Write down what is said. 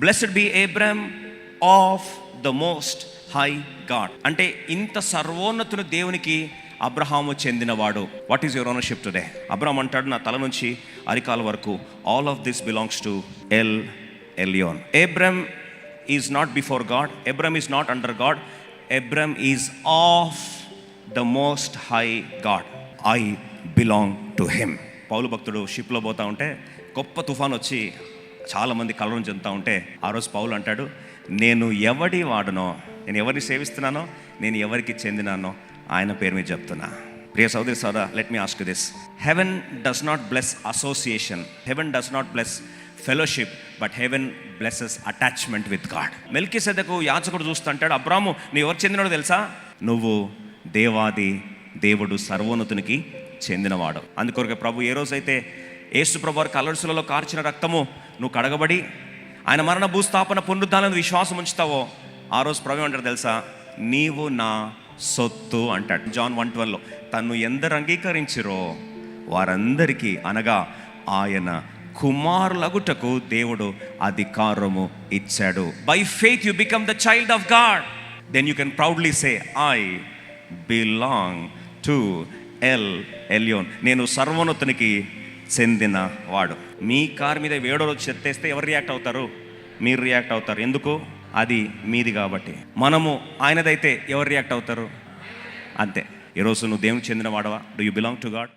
Blessed be Abraham of the most high God. అంటే ఇంత సర్వోన్నతుని దేవునికి అబ్రహాము చెందినవాడు. What is your ownership today? Abraham అంటాడు, నా తల నుంచి అరికాల వరకు all of this belongs to El Elyon. Abraham is not before God, Abraham is not under God, Abraham is of the most high God. I belong to him. పౌలు భక్తుడు షిప్లో పోతా ఉంటే గొప్ప తుఫాన్ వచ్చి చాలామంది కలవరం చెందుతూ ఉంటే ఆ రోజు పౌలు అంటాడు, నేను ఎవడి వాడునో, నేను ఎవరిని సేవిస్తున్నానో, నేను ఎవరికి చెందినానో ఆయన పేరు మీద చెప్తున్నా. ప్రియ సోదరి సోదరా, let me ask this. Heaven does not bless association, heaven does not bless fellowship, but heaven blesses attachment with God. మెల్కీసెదెకు యాజకుడు చూస్తుంటాడు, అబ్రాము నువ్వు ఎవరు చెందినాడో తెలుసా? నువ్వు దేవాది దేవుడు సర్వోన్నతునికి చెందినవాడు. అందుకొరకు ప్రభు ఏ రోజైతే యేసు ప్రభు వారి కలవరిశిలలో కార్చిన రక్తము నువ్వు కడగబడి ఆయన మరణ భూస్థాపన పునరుద్ధానాన్ని విశ్వాసం ఉంచుతావో ఆ రోజు ప్రభు అంటారు తెలుసా, నీవు నా సొత్తు అంటాడు. జాన్ 1:12 తను ఎందరు అంగీకరించిరో వారందరికీ, అనగా ఆయన కుమారులగుటకు దేవుడు అధికారము ఇచ్చాడు. By faith you become the child of God. Then you can proudly say, I belong to El Elyon. నేను సర్వోన్నతునికి చెందిన వాడు. మీ కారు మీద వేడో రోజు చెత్తేస్తే ఎవరు రియాక్ట్ అవుతారు? మీరు రియాక్ట్ అవుతారు. ఎందుకు? అది మీది కాబట్టి. మనము ఆయనదైతే ఎవరు రియాక్ట్ అవుతారు? అంతే. ఈరోజు నువ్వు దేవునికి చెందిన వాడవా? Do you belong to God?